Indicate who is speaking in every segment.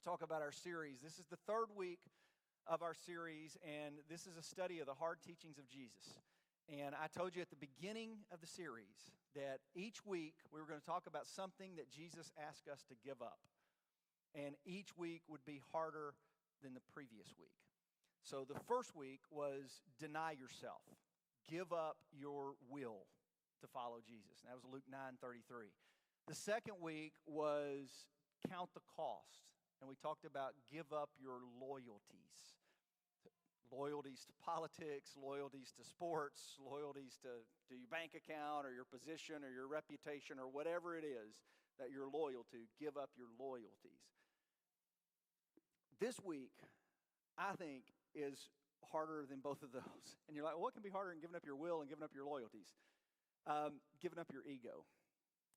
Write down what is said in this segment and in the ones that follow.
Speaker 1: talk about our series. This is the third week of our series, and this is a study of the hard teachings of Jesus. And I told you at the beginning of the series that each week we were going to talk about something that Jesus asked us to give up. And each week would be harder than the previous week. So the first week was deny yourself. Give up your will to follow Jesus. And that was Luke 9:33. The second week was count the cost. And we talked about give up your loyalties. Loyalties to politics, loyalties to sports, loyalties to your bank account or your position or your reputation or whatever it is that you're loyal to. Give up your loyalties. This week, I think, is harder than both of those. And you're like, well, what can be harder than giving up your will and giving up your loyalties? Giving up your ego.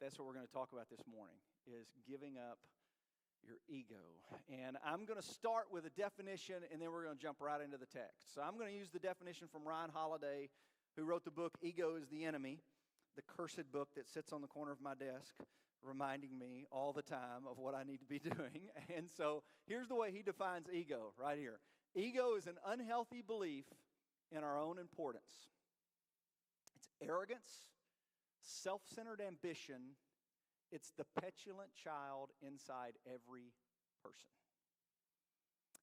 Speaker 1: That's what we're going to talk about this morning, is giving up your ego. And I'm going to start with a definition, and then we're going to jump right into the text. So I'm going to use the definition from Ryan Holiday, who wrote the book, Ego is the Enemy, the cursed book that sits on the corner of my desk, reminding me all the time of what I need to be doing. And so here's the way he defines ego right here. Ego is an unhealthy belief in our own importance. It's arrogance, self-centered ambition. It's the petulant child inside every person.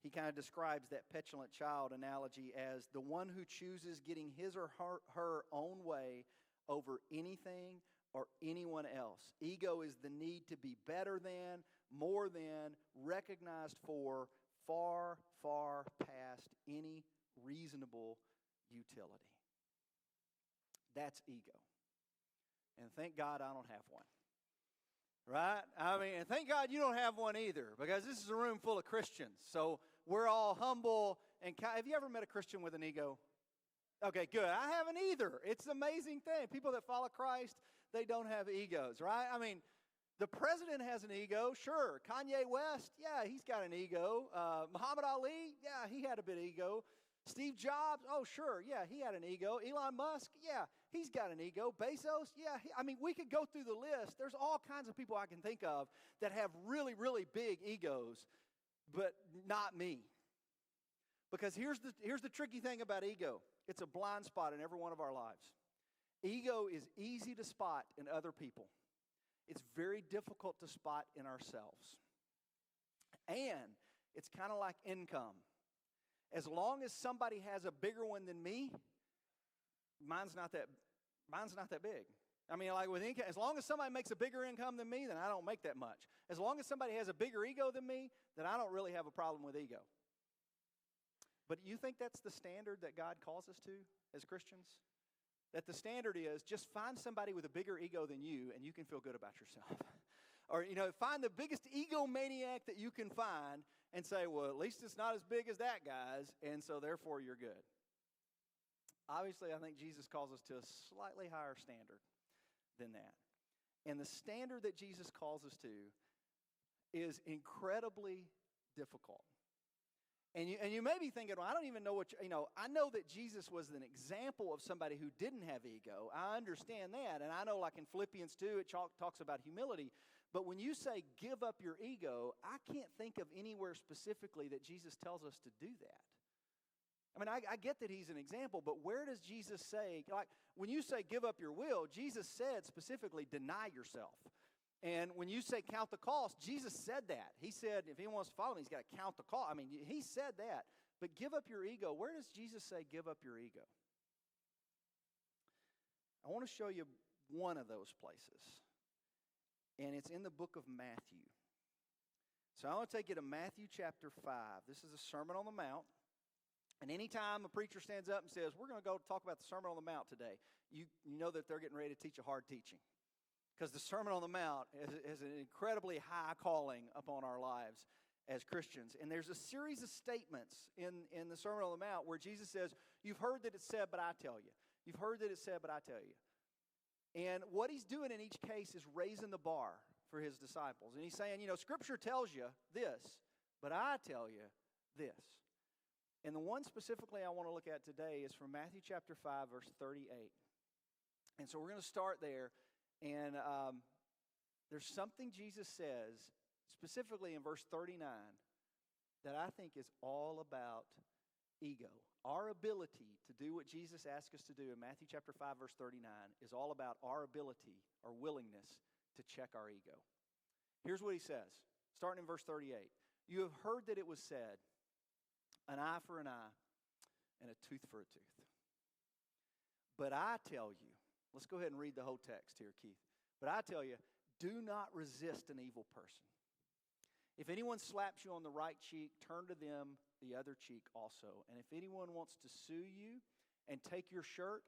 Speaker 1: He kind of describes that petulant child analogy as the one who chooses getting his or her own way over anything or anyone else. Ego is the need to be better than, more than, recognized for, far, far past any reasonable utility. That's ego. And thank God I don't have one. Right? I mean, and thank God you don't have one either, because this is a room full of Christians. So we're all humble and kind. Have you ever met a Christian with an ego? Okay, good. I haven't either. It's an amazing thing. People that follow Christ, they don't have egos, right? I mean, the president has an ego, sure. Kanye West, yeah, he's got an ego. Muhammad Ali, yeah, he had a bit of ego. Steve Jobs, oh, sure, yeah, he had an ego. Elon Musk, yeah, he's got an ego. Bezos, yeah, we could go through the list. There's all kinds of people I can think of that have really, really big egos, but not me. Because here's the tricky thing about ego. It's a blind spot in every one of our lives. Ego is easy to spot in other people. It's very difficult to spot in ourselves. And it's kind of like income. As long as somebody has a bigger one than me, mine's not that big. I mean, like with income, as long as somebody makes a bigger income than me, then I don't make that much. As long as somebody has a bigger ego than me, then I don't really have a problem with ego. But you think that's the standard that God calls us to as Christians? That the standard is just find somebody with a bigger ego than you and you can feel good about yourself. Or, find the biggest egomaniac that you can find and say, well, at least it's not as big as that guy's, and so therefore you're good. Obviously, I think Jesus calls us to a slightly higher standard than that. And the standard that Jesus calls us to is incredibly difficult. And you may be thinking, well, I don't even know I know that Jesus was an example of somebody who didn't have ego. I understand that. And I know, like in Philippians 2, it talks about humility. But when you say give up your ego, I can't think of anywhere specifically that Jesus tells us to do that. I mean, I get that he's an example, but where does Jesus say, like, when you say give up your will, Jesus said specifically deny yourself. And when you say count the cost, Jesus said that. He said if he wants to follow me, he's got to count the cost. I mean, he said that. But give up your ego. Where does Jesus say give up your ego? I want to show you one of those places. And it's in the book of Matthew. So I want to take you to Matthew chapter 5. This is a Sermon on the Mount. And anytime a preacher stands up and says, we're going to go talk about the Sermon on the Mount today, you know that they're getting ready to teach a hard teaching. Because the Sermon on the Mount is an incredibly high calling upon our lives as Christians. And there's a series of statements in the Sermon on the Mount where Jesus says, you've heard that it's said, but I tell you. You've heard that it's said, but I tell you. And what he's doing in each case is raising the bar for his disciples. And he's saying, Scripture tells you this, but I tell you this. And the one specifically I want to look at today is from Matthew chapter 5, verse 38. And so we're going to start there. And there's something Jesus says, specifically in verse 39, that I think is all about ego. Our ability to do what Jesus asked us to do in Matthew chapter 5, verse 39 is all about our ability or willingness to check our ego. Here's what he says, starting in verse 38. You have heard that it was said, an eye for an eye and a tooth for a tooth. But I tell you, let's go ahead and read the whole text here, Keith. But I tell you, do not resist an evil person. If anyone slaps you on the right cheek, turn to them the other cheek also. And if anyone wants to sue you and take your shirt,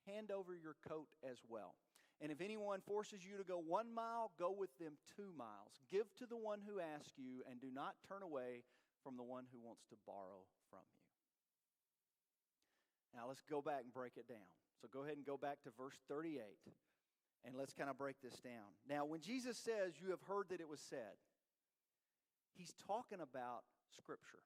Speaker 1: hand over your coat as well. And if anyone forces you to go 1 mile, go with them 2 miles. Give to the one who asks you, and do not turn away from the one who wants to borrow from you. Now let's go back and break it down. So go ahead and go back to verse 38, and let's kind of break this down. Now, when Jesus says, you have heard that it was said, he's talking about Scripture.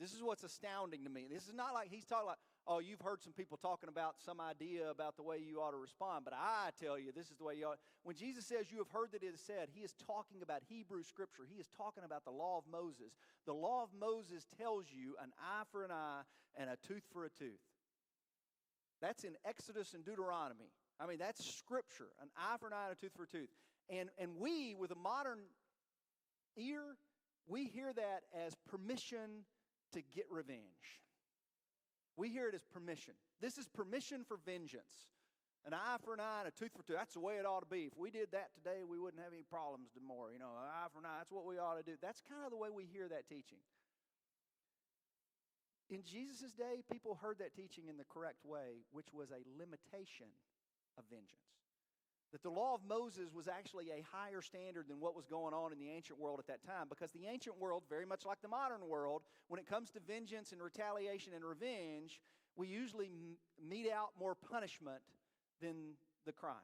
Speaker 1: This is what's astounding to me. This is not like he's talking like, oh, you've heard some people talking about some idea about the way you ought to respond, but I tell you, this is the way you ought. When Jesus says you have heard that it is said, he is talking about Hebrew Scripture. He is talking about the law of Moses. The law of Moses tells you an eye for an eye and a tooth for a tooth. That's in Exodus and Deuteronomy. I mean, that's Scripture, an eye for an eye and a tooth for a tooth. And we, with a modern ear, we hear that as permission to get revenge. We hear it as permission. This is permission for vengeance. An eye for an eye and a tooth for a tooth. That's the way it ought to be. If we did that today, we wouldn't have any problems tomorrow. You know, an eye for an eye, that's what we ought to do. That's kind of the way we hear that teaching. In Jesus' day, people heard that teaching in the correct way, which was a limitation of vengeance. That the law of Moses was actually a higher standard than what was going on in the ancient world at that time, because the ancient world, very much like the modern world, when it comes to vengeance and retaliation and revenge, we usually mete out more punishment than the crime.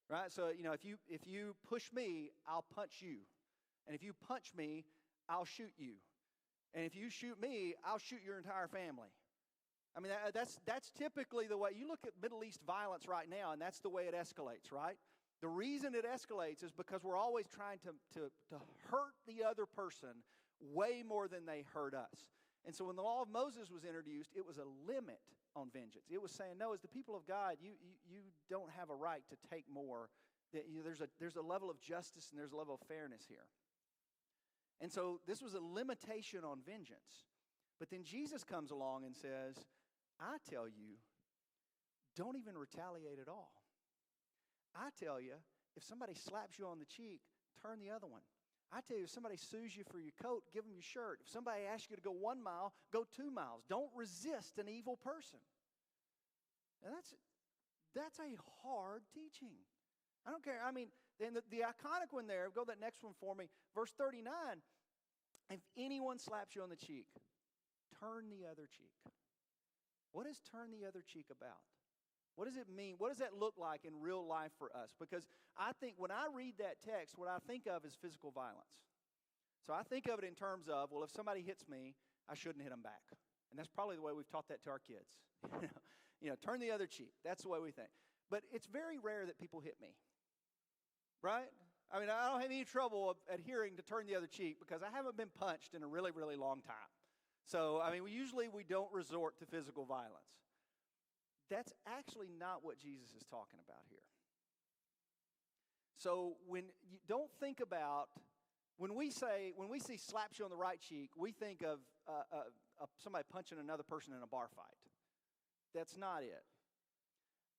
Speaker 1: Right? So, you know, if you push me, I'll punch you. And if you punch me, I'll shoot you. And if you shoot me, I'll shoot your entire family. I mean, that's typically the way. You look at Middle East violence right now, and that's the way it escalates, right? The reason it escalates is because we're always trying to hurt the other person way more than they hurt us. And so when the law of Moses was introduced, it was a limit on vengeance. It was saying, no, as the people of God, you don't have a right to take more. There's a level of justice and there's a level of fairness here. And so this was a limitation on vengeance. But then Jesus comes along and says, I tell you, don't even retaliate at all. I tell you, if somebody slaps you on the cheek, turn the other one. I tell you, if somebody sues you for your coat, give them your shirt. If somebody asks you to go 1 mile, go 2 miles. Don't resist an evil person. Now that's a hard teaching. I don't care. I mean, then the iconic one there, go that next one for me. Verse 39, if anyone slaps you on the cheek, turn the other cheek. What is turn the other cheek about? What does it mean? What does that look like in real life for us? Because I think when I read that text, what I think of is physical violence. So I think of it in terms of, well, if somebody hits me, I shouldn't hit them back. And that's probably the way we've taught that to our kids. You know, turn the other cheek. That's the way we think. But it's very rare that people hit me. Right? I mean, I don't have any trouble adhering to turn the other cheek because I haven't been punched in a really, really long time. So, I mean, we don't resort to physical violence. That's actually not what Jesus is talking about here. So, don't think about, when we see slaps you on the right cheek, we think of somebody punching another person in a bar fight. That's not it.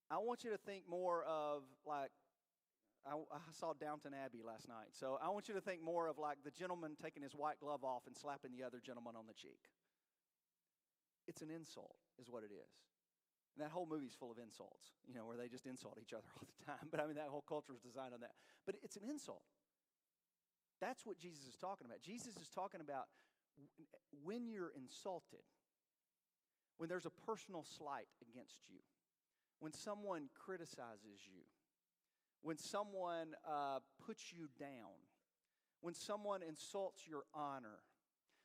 Speaker 1: I want you to think more of like, I saw Downton Abbey last night. So I want you to think more of like the gentleman taking his white glove off and slapping the other gentleman on the cheek. It's an insult, is what it is. And that whole movie's full of insults, you know, where they just insult each other all the time. But I mean, that whole culture is designed on that. But it's an insult. That's what Jesus is talking about. Jesus is talking about when you're insulted, when there's a personal slight against you, when someone criticizes you, when someone puts you down, when someone insults your honor,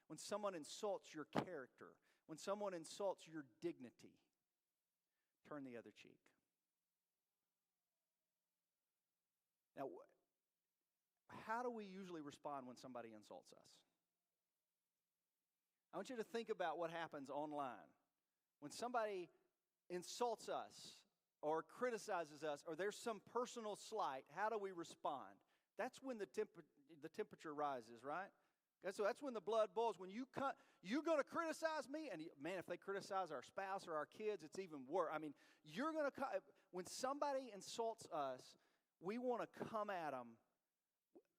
Speaker 1: when someone insults your character, when someone insults your dignity, turn the other cheek. Now, how do we usually respond when somebody insults us? I want you to think about what happens online. When somebody insults us or criticizes us or there's some personal slight, how do we respond? That's when the temperature rises, right? That's when the blood boils. When you're going to criticize me, and man, if they criticize our spouse or our kids, it's even worse. I mean, when somebody insults us, we want to come at them.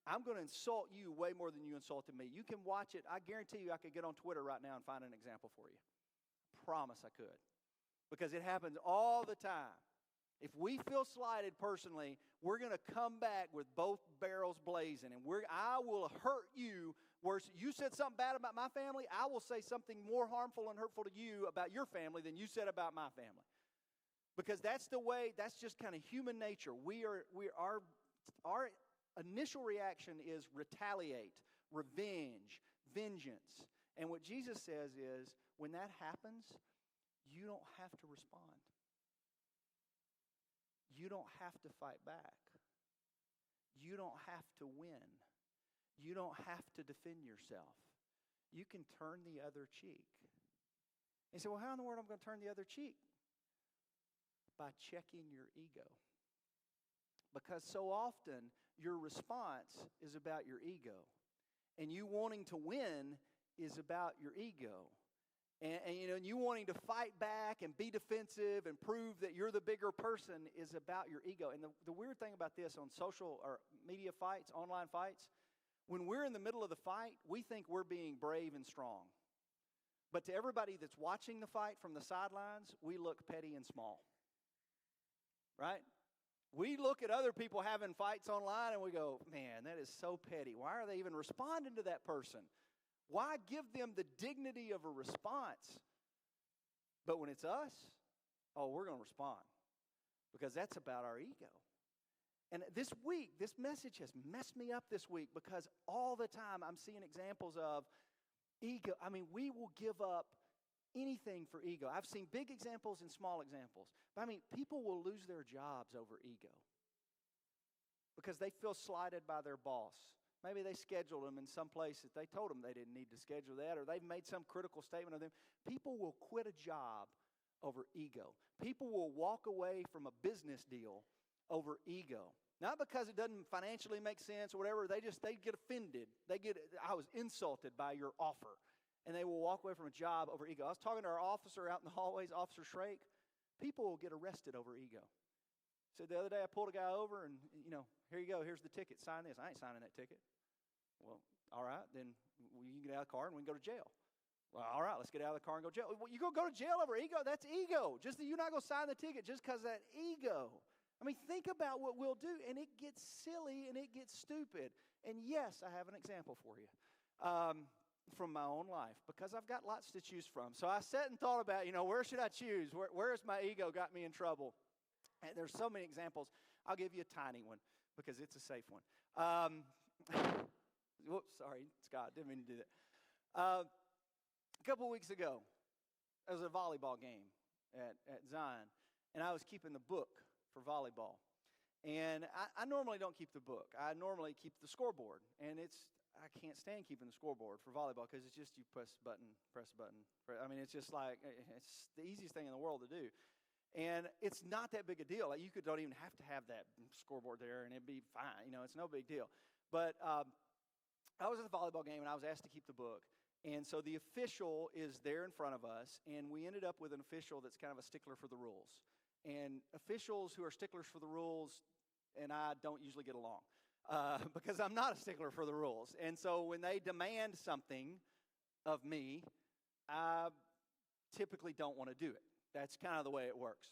Speaker 1: I'm going to insult you way more than you insulted me. You can watch it. I guarantee you I could get on Twitter right now and find an example for you. Promise I could. Because it happens all the time. If we feel slighted personally, we're going to come back with both barrels blazing. And I will hurt you worse. You said something bad about my family, I will say something more harmful and hurtful to you about your family than you said about my family. Because that's the way, that's just kind of human nature. Our initial reaction is retaliate, revenge, vengeance. And what Jesus says is, when that happens, you don't have to respond. You don't have to fight back. You don't have to win. You don't have to defend yourself. You can turn the other cheek. And you say, well, how in the world am I going to turn the other cheek? By checking your ego. Because so often, your response is about your ego. And you wanting to win is about your ego. And you wanting to fight back and be defensive and prove that you're the bigger person is about your ego. And the weird thing about this on social or media fights, online fights, when we're in the middle of the fight, we think we're being brave and strong. But to everybody that's watching the fight from the sidelines, we look petty and small. Right? We look at other people having fights online and we go, man, that is so petty. Why are they even responding to that person? Why give them the dignity of a response? But when it's us, we're going to respond. Because that's about our ego. And this week, this message has messed me up this week because all the time I'm seeing examples of ego. I mean, we will give up anything for ego. I've seen big examples and small examples. But I mean, people will lose their jobs over ego because they feel slighted by their boss. Maybe they scheduled them in some place that they told them they didn't need to schedule that, or they've made some critical statement of them. People will quit a job over ego. People will walk away from a business deal over ego. Not because it doesn't financially make sense or whatever. They get offended. I was insulted by your offer. And they will walk away from a job over ego. I was talking to our officer out in the hallways, Officer Shrake. People will get arrested over ego. So the other day I pulled a guy over and, here you go, here's the ticket, sign this. I ain't signing that ticket. Well, all right, then you can get out of the car and we can go to jail. Well, all right, let's get out of the car and go to jail. Well, you going to go to jail over ego? That's ego. Just that you're not going to sign the ticket just because of that ego. I mean, think about what we'll do, and it gets silly and it gets stupid. And yes, I have an example for you from my own life because I've got lots to choose from. So I sat and thought about, where should I choose? Where has my ego got me in trouble? And there's so many examples. I'll give you a tiny one because it's a safe one. Whoops, sorry, Scott, didn't mean to do that. A couple weeks ago, there was a volleyball game at Zion, and I was keeping the book for volleyball. And I normally don't keep the book. I normally keep the scoreboard. And I can't stand keeping the scoreboard for volleyball because it's just you press button. I mean, it's just like, it's the easiest thing in the world to do. And it's not that big a deal. Like, you don't even have to have that scoreboard there and it'd be fine. It's no big deal. But I was at the volleyball game and I was asked to keep the book. And so the official is there in front of us, and we ended up with an official that's kind of a stickler for the rules. And officials who are sticklers for the rules and I don't usually get along because I'm not a stickler for the rules. And so when they demand something of me, I typically don't want to do it. That's kind of the way it works.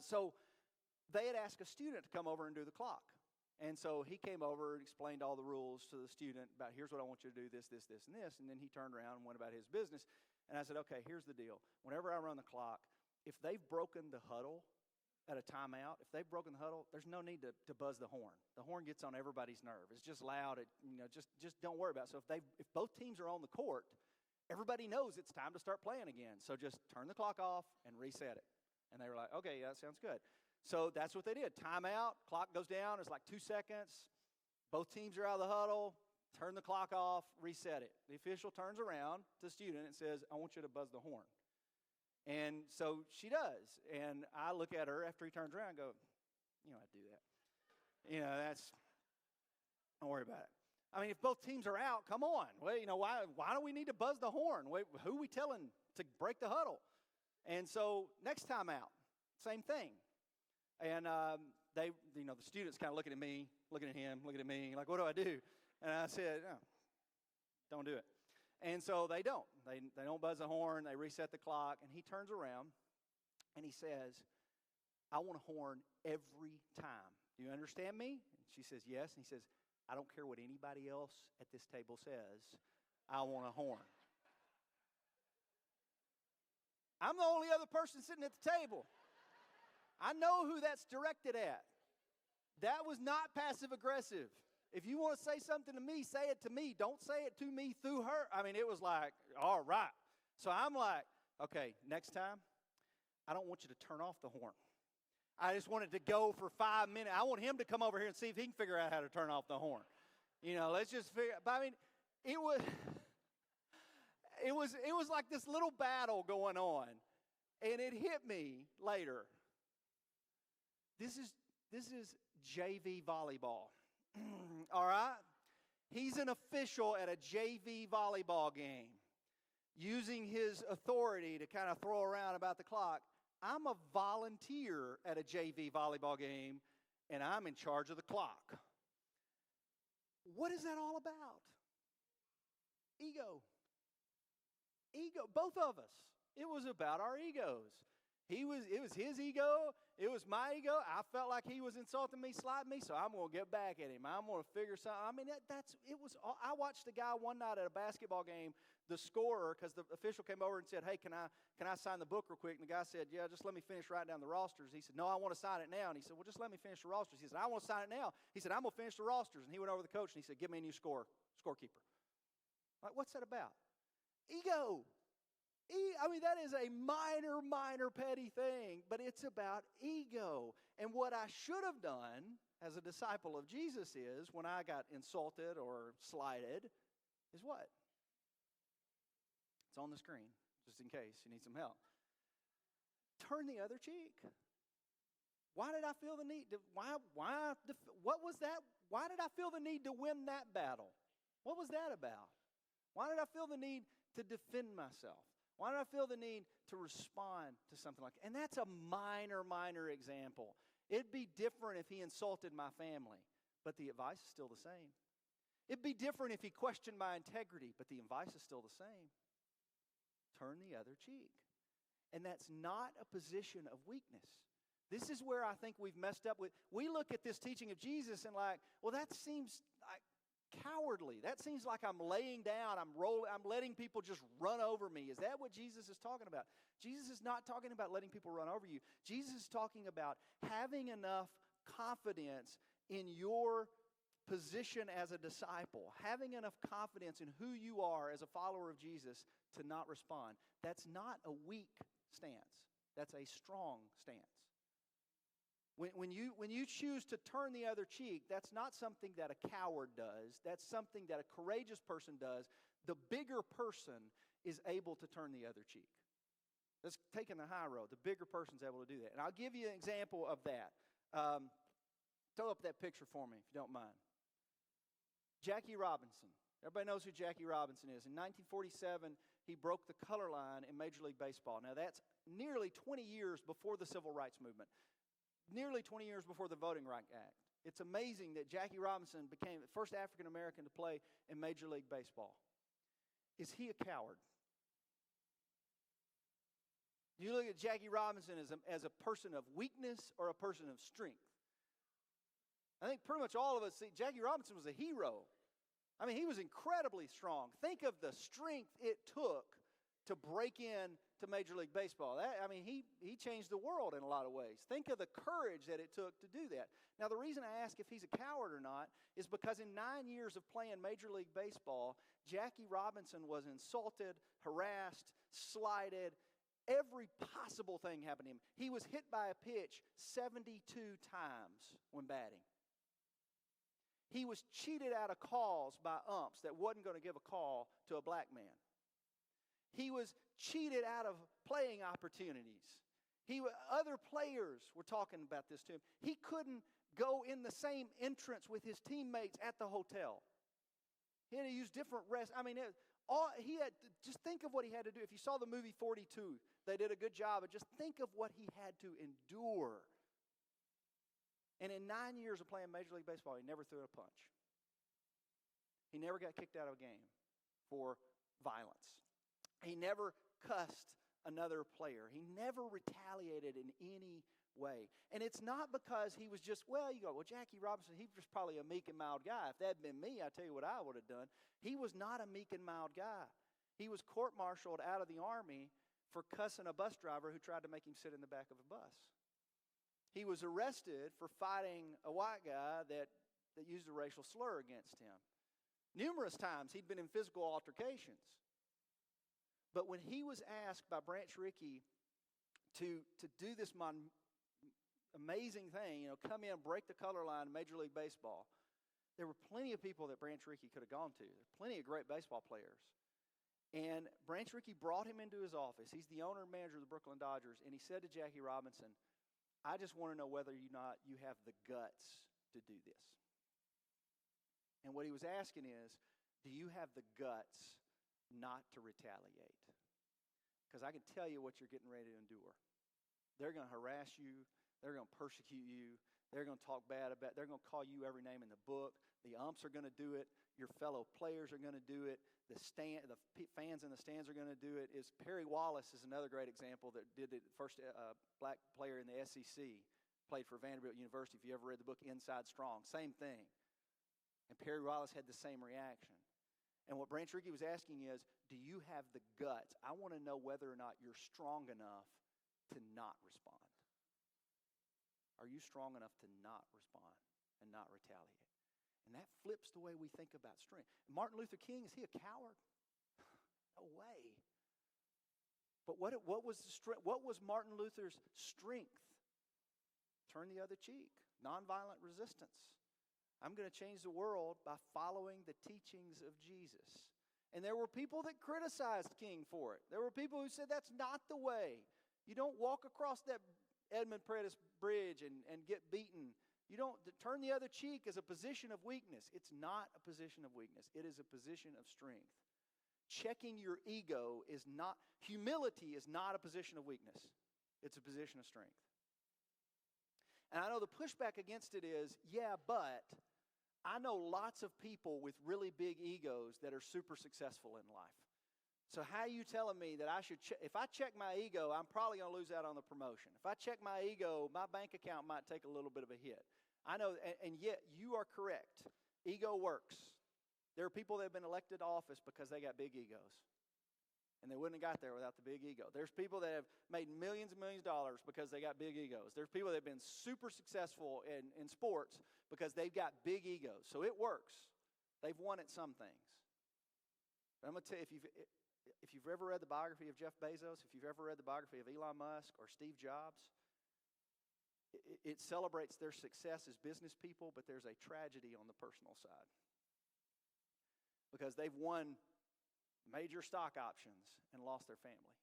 Speaker 1: So they had asked a student to come over and do the clock. And so he came over and explained all the rules to the student about, here's what I want you to do, this, and this. And then he turned around and went about his business. And I said, okay, here's the deal. Whenever I run the clock, if they've broken the huddle at a timeout, if they've broken the huddle, there's no need to buzz the horn. The horn gets on everybody's nerve. It's just loud. Just don't worry about it. So if both teams are on the court, everybody knows it's time to start playing again. So just turn the clock off and reset it. And they were like, okay, yeah, that sounds good. So that's what they did. Timeout, clock goes down. It's like 2 seconds. Both teams are out of the huddle. turn the clock off, reset it. The official turns around to the student and says, I want you to buzz the horn. And so she does. And I look at her after he turns around and go, you know, I do that. You know, don't worry about it. I mean, if both teams are out, come on. Well, you know, why do we need to buzz the horn? Who are we telling to break the huddle? And so next time out, same thing. And they, you know, the students kind of looking at me, looking at him, looking at me, like, what do I do? And I said, no, don't do it. And so they don't. They don't buzz the horn. They reset the clock. And he turns around and he says, I want a horn every time. Do you understand me? And she says, yes. And he says, I don't care what anybody else at this table says. I want a horn. I'm the only other person sitting at the table. I know who that's directed at. That was not passive aggressive. If you want to say something to me, say it to me. Don't say it to me through her. I mean, it was like, all right. So I'm like, okay, next time, I don't want you to turn off the horn. I just want it to go for 5 minutes. I want him to come over here and see if he can figure out how to turn off the horn. You know, let's just figure. But I mean, it was like this little battle going on, and it hit me later. This is JV volleyball. All right? He's an official at a JV volleyball game, using his authority to kind of throw around about the clock. I'm a volunteer at a JV volleyball game, and I'm in charge of the clock. What is that all about? Ego. Ego, both of us. It was about our egos. It was his ego. It was my ego. I felt like he was insulting me, slighting me, so I'm going to get back at him. I'm going to figure something. I mean, I watched a guy one night at a basketball game, the scorer, because the official came over and said, hey, can I sign the book real quick? And the guy said, yeah, just let me finish writing down the rosters. He said, no, I want to sign it now. And he said, well, just let me finish the rosters. He said, I want to sign it now. He said, I'm going to finish the rosters. And he went over to the coach and he said, give me a new scorekeeper. Like, what's that about? Ego. I mean, that is a minor petty thing, but it's about ego. And what I should have done as a disciple of Jesus is, when I got insulted or slighted, is what? It's on the screen, just in case you need some help. Turn the other cheek. Why did I feel the need? What was that? Why did I feel the need to win that battle? What was that about? Why did I feel the need to defend myself? Why did I feel the need to respond to something like that? And that's a minor example. It'd be different if he insulted my family, but the advice is still the same. It'd be different if he questioned my integrity, but the advice is still the same. Turn the other cheek. And that's not a position of weakness. This is where I think we've messed up with. We look at this teaching of Jesus and like, well, that seems like cowardly. That seems like I'm laying down, I'm letting people just run over me. Is that what Jesus is talking about? Jesus is not talking about letting people run over you. Jesus is talking about having enough confidence in your position as a disciple, having enough confidence in who you are as a follower of Jesus to not respond. That's not a weak stance. That's a strong stance. When you choose to turn the other cheek, that's not something that a coward does. That's something that a courageous person does. The bigger person is able to turn the other cheek. That's taking the high road. The bigger person's able to do that. And I'll give you an example of that. Throw up that picture for me, if you don't mind. Jackie Robinson. Everybody knows who Jackie Robinson is. In 1947, he broke the color line in Major League Baseball. Now, that's nearly 20 years before the Civil Rights Movement. Nearly 20 years before the Voting Rights Act. It's amazing that Jackie Robinson became the first African American to play in Major League Baseball. Is he a coward? Do you look at Jackie Robinson as a person of weakness or a person of strength? I think pretty much all of us see Jackie Robinson was a hero. I mean, he was incredibly strong. Think of the strength it took to break in to Major League Baseball. He changed the world in a lot of ways. Think of the courage that it took to do that. Now, the reason I ask if he's a coward or not is because in 9 years of playing Major League Baseball, Jackie Robinson was insulted, harassed, slighted. Every possible thing happened to him. He was hit by a pitch 72 times when batting. He was cheated out of calls by umps that wasn't going to give a call to a black man. He was cheated out of playing opportunities. Other players were talking about this to him. He couldn't go in the same entrance with his teammates at the hotel. He had to use different rest. I mean, just think of what he had to do. If you saw the movie 42, they did a good job of just think of what he had to endure. And in 9 years of playing Major League Baseball, he never threw a punch. He never got kicked out of a game for violence. He never cussed another player. He never retaliated in any way. And it's not because he was just, Jackie Robinson, he was probably a meek and mild guy. If that had been me, I tell you what I would have done. He was not a meek and mild guy. He was court-martialed out of the Army for cussing a bus driver who tried to make him sit in the back of a bus. He was arrested for fighting a white guy that used a racial slur against him. Numerous times he'd been in physical altercations. But when he was asked by Branch Rickey to do this amazing thing, come in, break the color line in Major League Baseball, there were plenty of people that Branch Rickey could have gone to. There were plenty of great baseball players. And Branch Rickey brought him into his office. He's the owner and manager of the Brooklyn Dodgers. And he said to Jackie Robinson, I just want to know whether or not you have the guts to do this. And what he was asking is, do you have the guts not to retaliate? Because I can tell you what you're getting ready to endure. They're going to harass you. They're going to persecute you. They're going to talk bad about. They're going to call you every name in the book. The umps are going to do it. Your fellow players are going to do it. The fans in the stands are going to do it. Perry Wallace is another great example that did it. First black player in the SEC, played for Vanderbilt University. If you ever read the book Inside Strong, same thing. And Perry Wallace had the same reaction. And what Branch Rickey was asking is, do you have the guts? I want to know whether or not you're strong enough to not respond. Are you strong enough to not respond and not retaliate? And that flips the way we think about strength. Martin Luther King, is he a coward? No way. But what was Martin Luther's strength? Turn the other cheek. Nonviolent resistance. I'm going to change the world by following the teachings of Jesus. And there were people that criticized King for it. There were people who said that's not the way. You don't walk across that Edmund Pettus Bridge and get beaten. You don't turn the other cheek as a position of weakness. It's not a position of weakness. It is a position of strength. Checking your ego is not, humility is not a position of weakness. It's a position of strength. And I know the pushback against it is, but I know lots of people with really big egos that are super successful in life. So how are you telling me that I should, if I check my ego, I'm probably going to lose out on the promotion. If I check my ego, my bank account might take a little bit of a hit. I know, and yet you are correct. Ego works. There are people that have been elected to office because they got big egos. And they wouldn't have got there without the big ego. There's people that have made millions and millions of dollars because they got big egos. There's people that have been super successful in sports because they've got big egos. So it works. They've won at some things. But I'm going to tell you, if you've ever read the biography of Jeff Bezos, if you've ever read the biography of Elon Musk or Steve Jobs, it celebrates their success as business people, but there's a tragedy on the personal side. Because they've won major stock options and lost their family.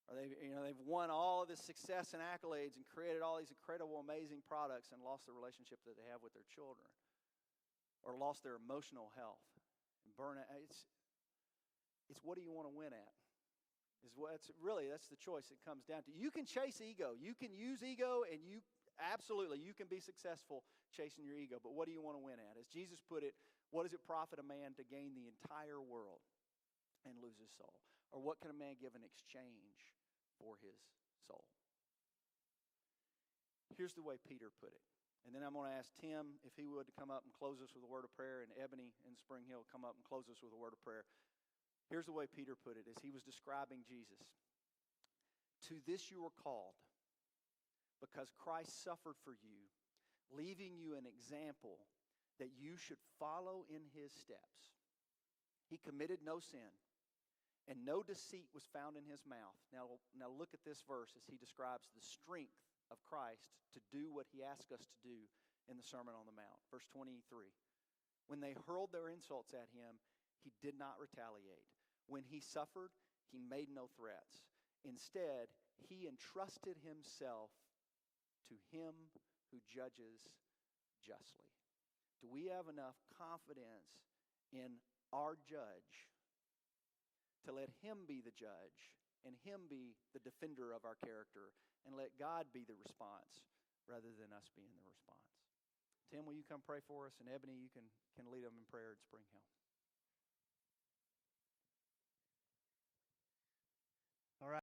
Speaker 1: Or they've won all of this success and accolades and created all these incredible, amazing products and lost the relationship that they have with their children. Or lost their emotional health and burnout. It's what do you want to win at? That's the choice it comes down to. You can chase ego. You can use ego, and you can be successful chasing your ego. But what do you want to win at? As Jesus put it, what does it profit a man to gain the entire world and lose his soul? Or what can a man give in exchange for his soul? Here's the way Peter put it. And then I'm going to ask Tim if he would to come up and close us with a word of prayer, and Ebony in Spring Hill come up and close us with a word of prayer. Here's the way Peter put it as he was describing Jesus. To this you were called, because Christ suffered for you, leaving you an example that you should follow in his steps. He committed no sin, and no deceit was found in his mouth. Now look at this verse as he describes the strength of Christ to do what he asked us to do in the Sermon on the Mount. Verse 23. When they hurled their insults at him, he did not retaliate. When he suffered, he made no threats. Instead, he entrusted himself to him who judges justly. Do we have enough confidence in our judge to let him be the judge and him be the defender of our character and let God be the response rather than us being the response? Tim, will you come pray for us? And Ebony, you can lead them in prayer at Spring Hill.